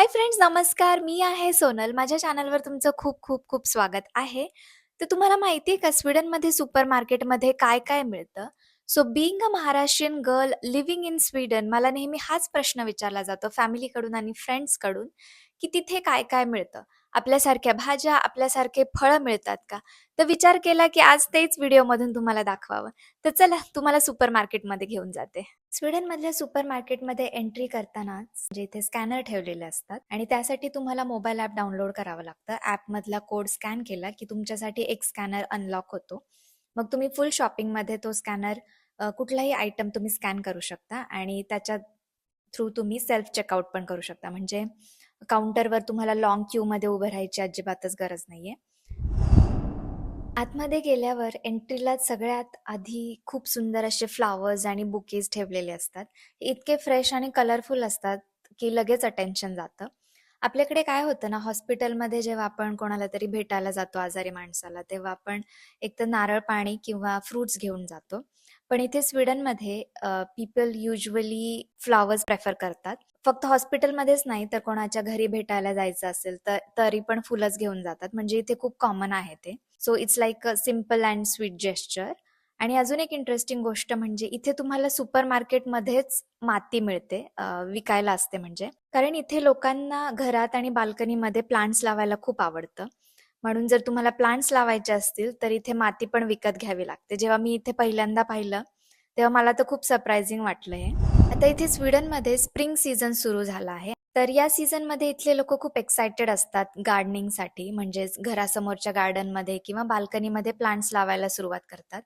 Hi friends, नमस्कार. मी आहे सोनल. माझ्या चॅनलवर तुमचं खूप खूप खूप स्वागत आहे. तर तुम्हाला माहिती आहे का स्वीडनमध्ये सुपरमार्केटमध्ये काय-काय मिळतं? So being a Maharashtrian girl living in Sweden मला नेहमी हाच प्रश्न विचारला जातो फॅमिलीकडून आणि फ्रेंड्सकडून, की तिथे काय-काय मिळतं? आपल्यासारख्या भाज्या, आपल्यासारखे फळं मिळतात का? तर विचार केला की आज तेच व्हिडिओमधून तुम्हाला दाखवावं. तर चला तुम्हाला सुपरमार्केटमध्ये घेऊन जाते. स्वीडनमधल्या सुपरमार्केटमध्ये एंट्री करतानाच म्हणजे इथे स्कॅनर ठेवलेले असतात आणि त्यासाठी तुम्हाला मोबाईल ॲप डाउनलोड करावं लागतं. ॲपमधला कोड स्कॅन केला की तुमच्यासाठी एक स्कॅनर अनलॉक होतो. मग तुम्ही फुल शॉपिंगमध्ये तो स्कॅनर कुठलाही आयटम तुम्ही स्कॅन करू शकता आणि त्याच्या थ्रू तुम्ही सेल्फ चेकआउट पण करू शकता. म्हणजे काउंटरवर तुम्हाला लाँग क्यूमध्ये उभं राहायची अजिबातच गरज नाहीये. आतमध्ये गेल्यावर एंट्रीलाच सगळ्यात आधी खूप सुंदर असे फ्लॉवर्स आणि बुकेज ठेवलेले असतात. इतके फ्रेश आणि कलरफुल असतात, की लगेच अटेन्शन जातं. आपल्याकडे काय होतं ना, हॉस्पिटलमध्ये जेव्हा आपण कोणाला तरी भेटायला जातो आजारी माणसाला, तेव्हा आपण एकतर नारळ पाणी किंवा फ्रुट्स घेऊन जातो. पण इथे स्वीडनमध्ये पीपल युजुअली फ्लॉवर्स प्रेफर करतात. फक्त हॉस्पिटलमध्येच नाही, तर कोणाच्या घरी भेटायला जायचं असेल, तर तरी पण फुलंच घेऊन जातात. म्हणजे इथे खूप कॉमन आहे ते. So it's like a simple and sweet gesture. आणि अजून एक इंटरेस्टिंग गोष्ट म्हणजे इथे तुम्हाला सुपर मार्केटमध्येच माती मिळते विकायला असते म्हणजे. कारण इथे लोकांना घरात आणि बाल्कनीमध्ये प्लांट्स लावायला खूप आवडतं. म्हणून जर तुम्हाला प्लांट्स लावायचे असतील, तर इथे माती पण विकत घ्यावी लागते. जेव्हा मी इथे पहिल्यांदा पाहिलं, तेव्हा मला तर खूप सरप्रायझिंग वाटलं हे. आता इथे स्वीडनमध्ये स्प्रिंग सीझन सुरू झाला आहे. तर या सीझनमध्ये इथले लोकं खूप एक्सायटेड असतात गार्डनिंगसाठी. म्हणजेच घरासमोरच्या गार्डनमध्ये किंवा बाल्कनीमध्ये प्लांट्स लावायला सुरुवात करतात.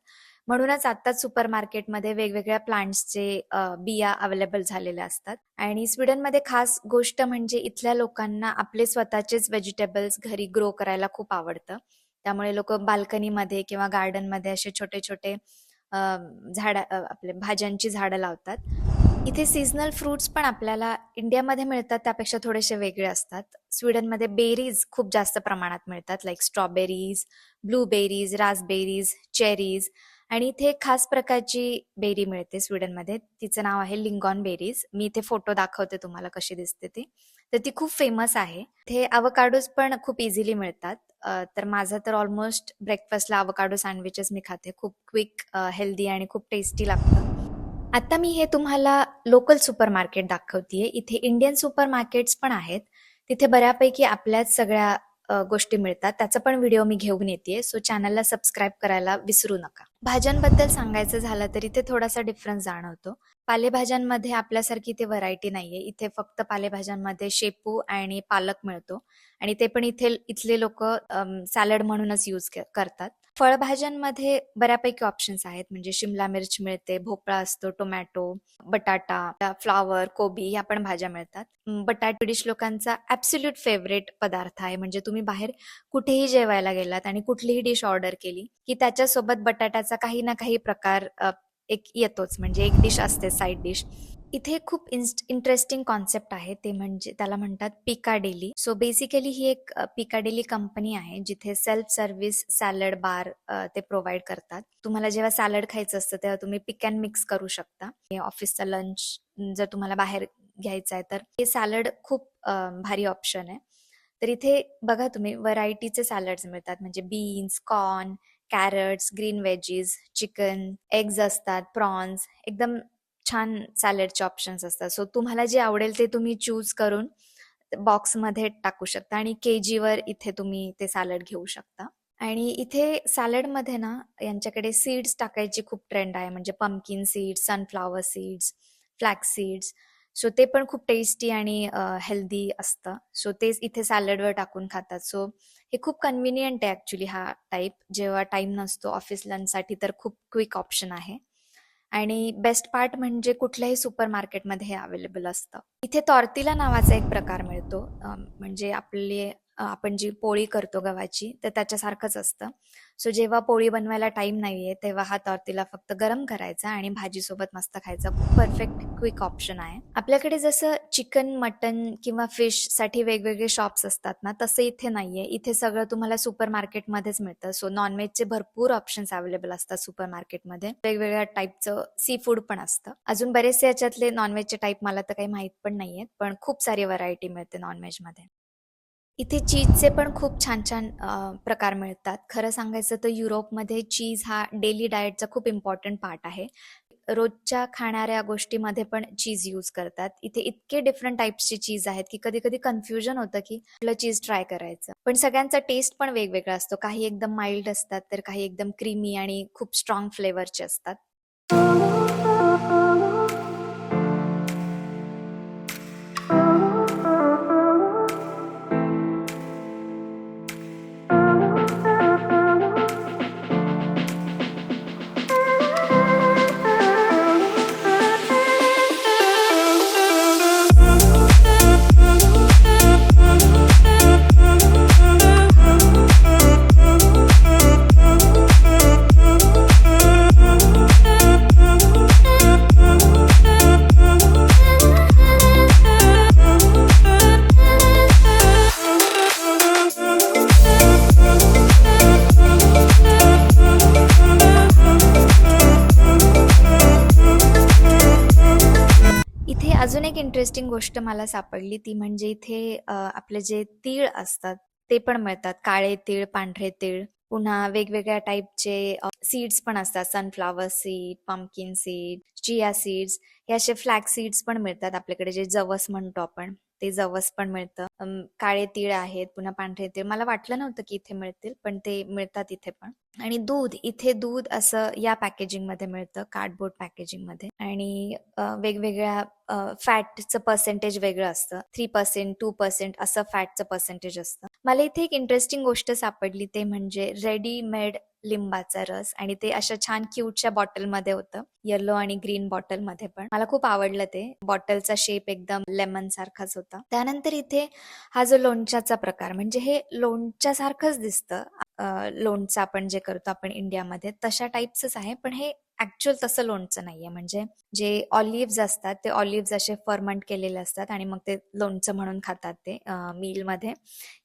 म्हणूनच आत्ताच सुपरमार्केटमध्ये वेगवेगळ्या प्लांट्सचे बिया अवेलेबल झालेल्या असतात. आणि स्वीडनमध्ये खास गोष्ट म्हणजे इथल्या लोकांना आपले स्वतःचेच व्हेजिटेबल्स घरी ग्रो करायला खूप आवडतं. त्यामुळे लोकं बाल्कनीमध्ये किंवा गार्डनमध्ये असे छोटे-छोटे आपले भाज्यांची झाडं लावतात. इथे सीझनल फ्रुट्स पण आपल्याला इंडियामध्ये मिळतात त्यापेक्षा थोडेसे वेगळे असतात. स्वीडनमध्ये बेरीज खूप जास्त प्रमाणात मिळतात like strawberries, blueberries, raspberries, cherries आणि इथे एक खास प्रकारची बेरी मिळते स्वीडनमध्ये. तिचं नाव आहे लिंगॉन बेरीज. मी इथे फोटो दाखवते तुम्हाला कशी दिसते ती. तर ती खूप फेमस आहे. इथे अवोकाडोज पण खूप इझिली मिळतात. तर माझं तर ऑलमोस्ट ब्रेकफास्टला अवोकाडो सँडविचेस मी खाते. खूप क्विक, हेल्दी आणि खूप टेस्टी लागतं. आता मी हे तुम्हाला लोकल सुपरमार्केट दाखवतीये. इथे इंडियन सुपरमार्केट्स पण आहेत. तिथे बऱ्यापैकी आपल्याच सगळ्या गोष्टी मिळतात. त्याचा पण व्हिडिओ मी घेऊन येतेय. सो चॅनलला सबस्क्राईब करायला विसरू नका. भाज्यांबद्दल सांगायचं झालं तर इथे थोडासा डिफरन्स जाणवतो. पालेभाज्यांमध्ये आपल्यासारखी इथे व्हरायटी नाहीये. इथे फक्त पालेभाज्यांमध्ये शेपू आणि पालक मिळतो आणि ते पण इथले लोकं सॅलड म्हणूनच यूज करतात. फळभाज्यांमध्ये बऱ्यापैकी ऑप्शन्स आहेत. म्हणजे शिमला मिर्च मिळते, भोपळा असतो, टोमॅटो, बटाटा, फ्लॉवर, कोबी ह्या पण भाज्या मिळतात. बटाटे डिश लोकांचा ॲब्सोल्यूट फेव्हरेट पदार्थ आहे. म्हणजे तुम्ही बाहेर कुठेही जेवायला गेलात आणि कुठलीही डिश ऑर्डर केली, की त्याच्यासोबत बटाट्याचा काही ना काही प्रकार एक येतोच. म्हणजे एक डिश असते साइड डिश. इथे खूप इंटरेस्टिंग कॉन्सेप्ट आहे. ते म्हणजे त्याला म्हणतात पिकाडेली. सो बेसिकली ही एक पिकाडेली कंपनी आहे, जिथे सेल्फ सर्व्हिस सॅलड बार ते प्रोव्हाईड करतात. तुम्हाला जेव्हा सॅलड खायचं असतं, तेव्हा तुम्ही पिक अँड मिक्स करू शकता. ऑफिसचा लंच जर तुम्हाला बाहेर घ्यायचा आहे, तर हे सॅलड खूप भारी ऑप्शन आहे. तर इथे बघा तुम्ही व्हरायटीचे सॅलड्स मिळतात. म्हणजे beans, corn, carrots, green veggies, chicken, eggs असतात, प्रॉन्स एकदम छान सॅलडचे ऑप्शन्स असतात. सो तुम्हाला जे आवडेल ते तुम्ही चूज करून बॉक्समध्ये टाकू शकता आणि केजीवर इथे तुम्ही ते सॅलड घेऊ शकता. आणि इथे सॅलडमध्ये ना यांच्याकडे सीड्स टाकायची खूप ट्रेंड आहे. म्हणजे pumpkin seeds, sunflower seeds, flax seeds. So ते पण खूप टेस्टी आणि हेल्दी असतं. सो तेच इथे सॅलडवर टाकून खातात. सो हे खूप कन्व्हिनियंट आहे ॲक्चुअली हा टाइप. जेव्हा टाईम नसतो ऑफिस लंचसाठी तर खूप क्विक ऑप्शन आहे. आणि बेस्ट पार्ट म्हणजे कुठल्याही सुपरमार्केटमध्ये हे अवेलेबल असतं. इथे टॉर्टिला नावाचा एक प्रकार मिळतो. म्हणजे आपण जी पोळी करतो गव्हाची, तर त्याच्यासारखंच असतं. सो जेव्हा पोळी बनवायला टाईम नाहीये, तेव्हा हा टॉर्टिला फक्त गरम करायचा आणि भाजीसोबत मस्त खायचा. खूप परफेक्ट क्विक ऑप्शन आहे. आपल्याकडे जसं चिकन, मटन किंवा फिशसाठी वेगवेगळे शॉप्स असतात ना, तसं इथे नाहीये. इथे सगळं तुम्हाला सुपरमार्केटमध्येच मिळतं. सो नॉन-व्हेजचे भरपूर ऑप्शन्स अवेलेबल असतात सुपरमार्केटमध्ये. वेगवेगळ्या टाईपचं सी फूड पण असतं. अजून बरेचसे याच्यातले नॉन-व्हेजचे टाईप मला तर काही माहीत पण पण नाहीयेत, पण खूप सारी व्हरायटी मिळते नॉन-व्हेजमध्ये. इथे चीजचे पण खूप छान-छान प्रकार मिळतात. खरं सांगायचं तर युरोपमध्ये चीज हा डेली डाएटचा खूप इम्पोर्टंट पार्ट आहे. रोजच्या खाणाऱ्या गोष्टीमध्ये पण चीज यूज करतात. इथे इतके डिफरंट टाइप्सची चीज आहेत, की कधी-कधी कन्फ्युजन होतं, की कुठलं चीज ट्राय करायचं. पण सगळ्यांचा टेस्ट पण वेगवेगळा असतो. काही एकदम माईल्ड असतात, तर काही एकदम क्रीमी आणि खूप स्ट्राँग फ्लेवरचे असतात. इथे अजून एक इंटरेस्टिंग गोष्ट मला सापडली ती म्हणजे इथे आपले जे तीळ असतात ते पण मिळतात. काळे तीळ, पांढरे तीळ, पुन्हा वेगवेगळ्या टाइपचे सीड्स पण असतात. Sunflower seed, pumpkin seed, chia seeds हे असे फ्लॅक्स सीड्स पण मिळतात आपल्याकडे जे जवस म्हणतो आपण. ते जवस पण मिळतं. काळे तीळ आहेत, पुन्हा पांढरे तीळ. मला वाटलं नव्हतं की इथे मिळतील, पण ते मिळतात इथे पण. आणि दूध, इथे दूध असं या पॅकेजिंगमध्ये मिळतं, कार्डबोर्ड पॅकेजिंगमध्ये आणि वेगवेगळ्या फॅटचं पर्सेंटेज वेगळं असतं. 3% 2% असं फॅटचं पर्सेंटेज असतं. मला इथे एक इंटरेस्टिंग गोष्ट सापडली ते म्हणजे रेडीमेड लिंबाचा रस आणि ते अशा छान क्यूटच्या बॉटलमध्ये होतं. येलो आणि ग्रीन बॉटलमध्ये पण. मला खूप आवडलं ते. बॉटलचा शेप एकदम लेमन सारखाच होता. त्यानंतर इथे हा जो लोणच्याचा प्रकार म्हणजे हे लोणच्यासारखंच दिसतं. लोणचं आपण जे करतो आपण इंडियामध्ये तशा टाईपचंच आहे. पण हे ॲक्चुअल तसं लोणचं नाहीये. म्हणजे जे ऑलिव्हज असतात ते ऑलिव्हज असे फर्मंट केलेले असतात आणि मग ते लोणचं म्हणून खातात ते मीलमध्ये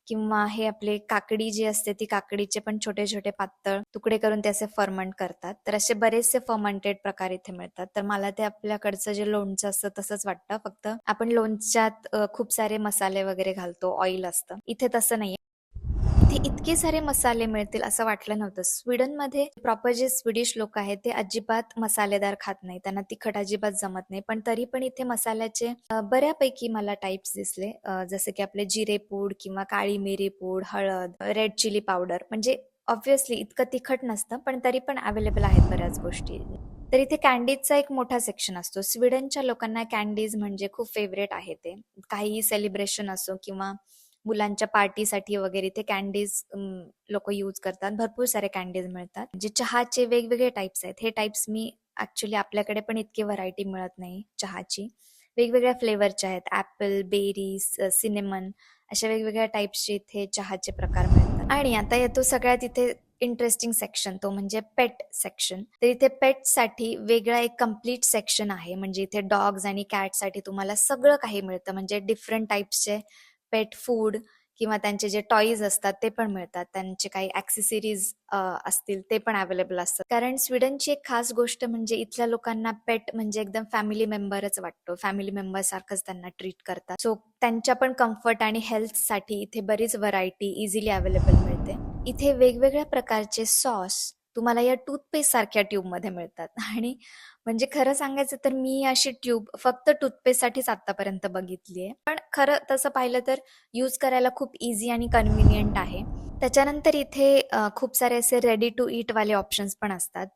किंवा हे आपले काकडी जी असते ती काकडीचे पण छोटे-छोटे पातळ तुकडे करून ते असे फर्मंट करतात. तर असे बरेचसे फर्मेंटेड प्रकार इथे मिळतात. तर मला ते आपल्याकडचं जे लोणचं असतं तसंच वाटतं. फक्त आपण लोणच्यात खूप सारे मसाले वगैरे घालतो, ऑइल असतं. इथे तसं नाहीये. इथे इतके सारे मसाले मिळतील असं वाटलं नव्हतं. स्वीडनमध्ये प्रॉपर जे स्वीडिश लोकं आहेत ते अजिबात मसालेदार खात नाही. त्यांना तिखट अजिबात जमत नाही. पण तरी पण इथे मसाल्याचे बऱ्यापैकी मला टाइप्स दिसले. जसे की आपले जिरे पूड किंवा काळी मिरी पूड, हळद, रेड चिली पावडर म्हणजे ऑब्व्हियसली इतकं तिखट नसतं, पण तरी पण अवेलेबल आहेत बऱ्याच गोष्टी. तर इथे कँडीजचा एक मोठा सेक्शन असतो. स्वीडनच्या लोकांना कँडीज म्हणजे खूप फेव्हरेट आहे ते. काहीही सेलिब्रेशन असो किंवा मुलांच्या पार्टीसाठी वगैरे ते कँडीज लोकं यूज करतात. भरपूर सारे कँडीज मिळतात. जे चहाचे वेगवेगळे टाइप्स आहेत. हे टाइप्स मी ॲक्चुअली आपल्याकडे पण इतकी व्हरायटी मिळत नाही चहाची. वेगवेगळ्या फ्लेवरच्या आहेत. ॲपल, बेरीज, सिनेमन अशा वेगवेगळ्या टाइप्सचे इथे चहाचे प्रकार मिळतात. आणि आता येतो सगळ्यात इथे इंटरेस्टिंग सेक्शन तो म्हणजे पेट सेक्शन. तर इथे पेट्ससाठी वेगळा एक कंप्लीट सेक्शन आहे. म्हणजे इथे डॉग्स आणि कॅट्ससाठी तुम्हाला सगळं काही मिळतं. म्हणजे डिफरंट टाइप्सचे पेट फूड किंवा त्यांचे जे टॉयज असतात ते पण मिळतात. त्यांचे काही ॲक्सेसरीज असतील ते पण अवेलेबल असतात. कारण स्वीडनची एक खास गोष्ट म्हणजे इथल्या लोकांना पेट म्हणजे एकदम फॅमिली मेंबरच वाटतो. फॅमिली मेंबरसारखंच त्यांना ट्रीट करतात. सो त्यांच्या पण कम्फर्ट आणि हेल्थसाठी इथे बरीच व्हरायटी इझिली अवेलेबल मिळते. इथे वेगवेगळ्या प्रकारचे सॉस तुम्हाला या टूथपेस्ट सारख्या ट्यूबमध्ये मिळतात आणि म्हणजे खरं सांगायचं तर मी अशी ट्यूब फक्त टूथपेस्टसाठीच आत्तापर्यंत बघितली आहे. पण खरं तसं पाहिलं तर यूज करायला खूप ईझी आणि कन्व्हिनियंट आहे. त्याच्यानंतर इथे खूप सारे असे रेडी टू ईट वाले ऑप्शन्स पण असतात.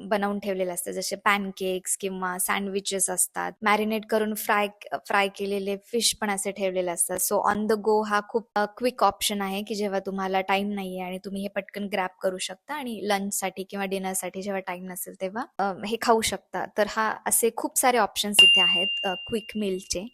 बनवून ठेवलेले असतात. जसे पॅनकेक्स किंवा सँडविचेस असतात. मॅरिनेट करून फ्राय फ्राय केलेले फिश पण असे ठेवलेले असतात. सो ऑन द गो हा खूप क्विक ऑप्शन आहे, की जेव्हा तुम्हाला टाईम नाहीये आणि तुम्ही हे पटकन ग्रॅब करू शकता आणि लंचसाठी किंवा डिनरसाठी जेव्हा टाईम नसेल तेव्हा हे खाऊ शकता. तर असे खूप सारे ऑप्शन्स इथे आहेत क्विक मीलचे.